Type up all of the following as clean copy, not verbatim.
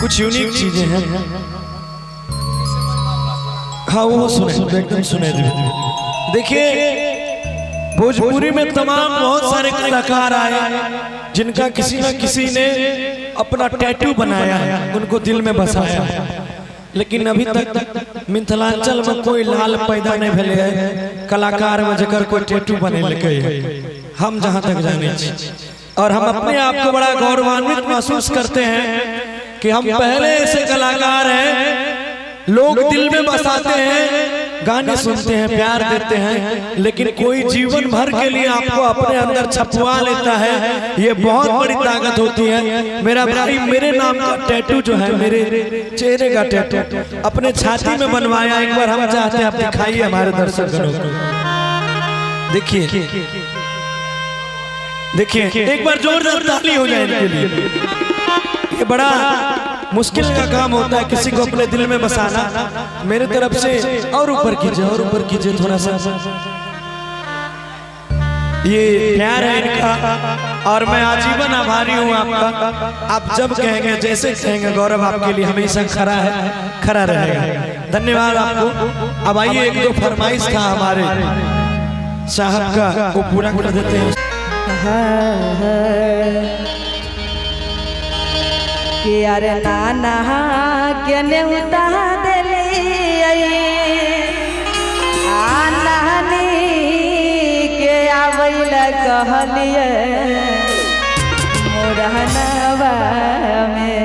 कुछ यूनिक चीजें हैं। हाँ वो सुने, एकदम सुने। देखिए भोजपुरी में तमाम बहुत सारे कलाकार आए जिनका किसी न किसी ने अपना टैटू बनाया है, उनको दिल में बसाया है, लेकिन अभी तक मिथिलांचल में कोई लाल पैदा नहीं भेले है कलाकार में जकर कोई टैटू बने लगे हम जहां तक जाने और हम अपने आप को बड़ा गौरवान्वित महसूस करते हैं कि हम पहले ऐसे कलाकार हैं लोग दिल में बसाते हैं, गाने सुनते हैं, प्यार देते हैं, लेकिन कोई जीवन भर के लिए आपको अपने अंदर छपवा लेता है, ये बहुत बड़ी ताकत होती है। मेरा भाई मेरे नाम का टैटू जो है, मेरे चेहरे का टैटू अपने छाती में बनवाया। एक बार हम चाहते हैं आप दिखाइए हमारे दर्शकों को। देखिए देखिए एक बार जोरदार ताली हो जाए इनके लिए। ये बड़ा मुश्किल का काम होता है किसी को अपने दिल में बसाना। मेरे तरफ से और ऊपर कीजिए, और ऊपर कीजिए थोड़ा सा। ये प्यार है इनका और मैं आजीवन आभारी हूँ आपका। आप जब कहेंगे जैसे कहेंगे गौरव आपके लिए हमेशा खड़ा है, खड़ा रहेगा। धन्यवाद आपको। अब आइए एक दो फरमाइश था हमारे साहब का, वो पूरा कर देते हैं। कि अरे नाना के नेउता देले नानी के आवेल कहलिए मोरहनवा में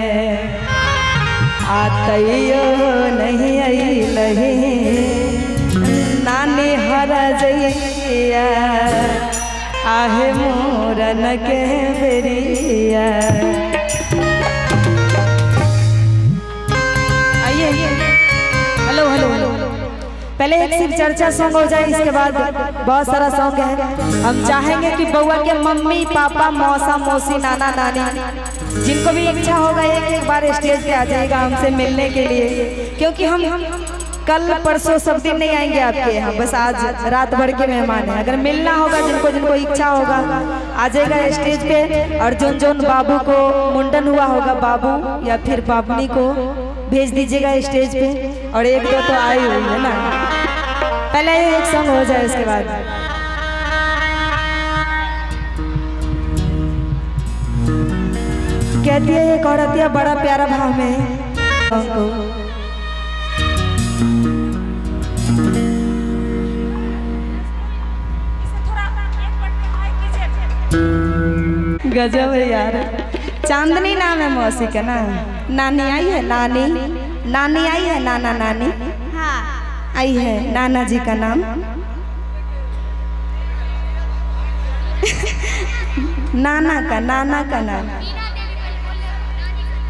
आतइयो नहीं अइलही नानी हर जइया आहे मोरन के बेरिया। हेलो हेलो हेलो पहले एक सिर्फ चर्चा सॉन्ग हो जाए, इसके बाद बहुत सारा सॉन्ग है। हम चाहेंगे कि बउआ के मम्मी पापा मौसा मौसी नाना नानी जिनको भी इच्छा होगा एक बार स्टेज पे आ जाएगा हमसे मिलने के लिए, क्योंकि हम कल परसों सब दिन नहीं आएंगे आपके यहाँ, बस आज रात भर के मेहमान हैं। अगर मिलना होगा जिनको जिनको इच्छा होगा आ जाएगा स्टेज पे। और जोन जोन बाबू को मुंडन हुआ होगा, बाबू या फिर बाबनी को भेज दीजिएगा स्टेज पे। और एक दो तो आई हुई है ना, पहले एक सॉन्ग हो जाए उसके बाद। कहती है एक औरतिया बड़ा प्यारा भाव में गजब है यार। चांदनी नाम है मौसी का ना। नानी आई है, नानी नानी आई है, नाना नानी हाँ आई है। नाना जी का नाम नाना का नाम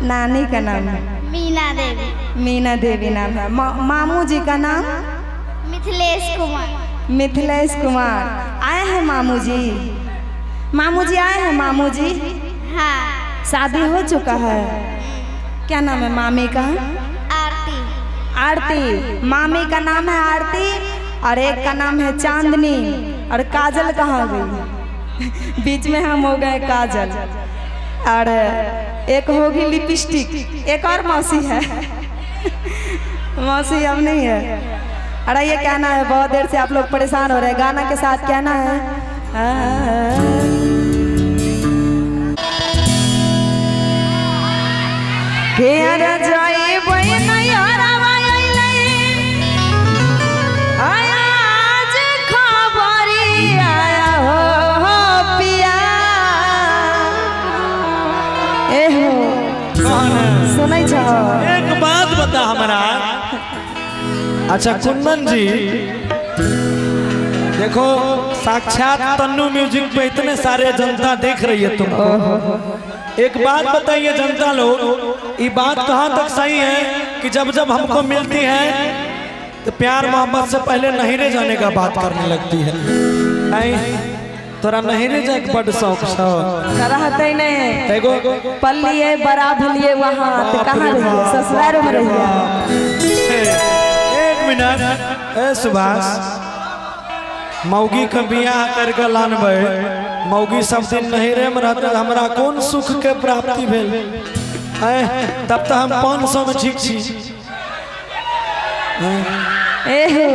नानी का नाम है मीना देवी। मीना देवी नाम है। मामू जी का नाम मिथिलेश कुमार। मिथिलेश कुमार आए हैं मामू जी। मामू जी आए हैं मामू जी। हाँ शादी हो चुका है। क्या नाम है मामी का? आरती। आरती मामी का नाम है आरती और एक का नाम है चांदनी। और काजल कहाँ गई? बीच में हम हो गए काजल और एक होगी लिपस्टिक। एक और मौसी है मौसी अब नहीं है। अरे ये कहना है बहुत देर से आप लोग परेशान हो रहे हैं, गाना के साथ कहना है आज खबरी आया हो पिया। एहो सुनै छ एक बात बता हमारा। अच्छा कुंदन जी देखो, साक्षात तन्नू म्यूजिक पे इतने सारे जनता देख रही है तुमको। एक बात बताइए जनता लोग, ये बात कहाँ तक सही है कि जब जब हमको मिलती है तो प्यार मोहब्बत से पहले नहीरे जाने का बात करने लगती है। तोरा नहीरे जाए बड़ शौक रहते नहीं पल्लिए बड़ा भलिए वहाँ कहाँ रहिए? ससुराल में रहिए। एक मिनट सुभाष, मौगी के बियाह करके लानबे, मौगी सब दिन नहिरे में रहते, हमरा कौन सुख के प्राप्ति भेल? तब तो हम 500 में ठीक छी। एहो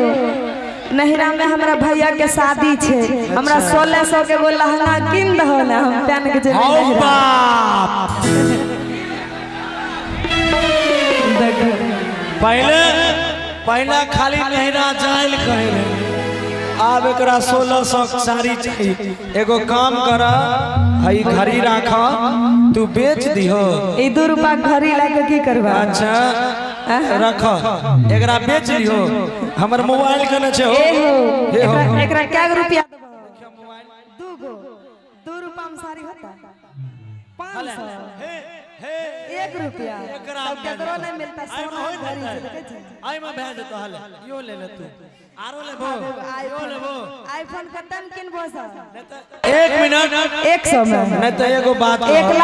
नहिरा में हमरा भैया के शादी छे, हमरा 1600 के वो लहंगा किन दहो ना, हम पहन के जेबे आओ नहिरा। बाप पहले खाली नहिरा जाइल कहे रहे, अब एकरा 1600 के साड़ी चाहिए। एगो काम करा, हई घड़ी राखा, तू बेच दिहो। ई 2 रुपया घड़ी लाके की करबा? अच्छा रख, एकरा बेच लिहो। हमर मोबाइल कने छे हो। एहो एकरा क्या रुपया देबो? 2 गो 2 रुपया में साड़ी होता 500 1 रुपया तब केकरो नहीं मिलता। सोना घड़ी से देखे छे, आई में भेज देतो। हले यो ले ले, तू आरो लेबो, यो लेबो। आईफोन खत्म किनबो सर। 1 मिनट 100 में नहीं तो एगो बात 1 लाख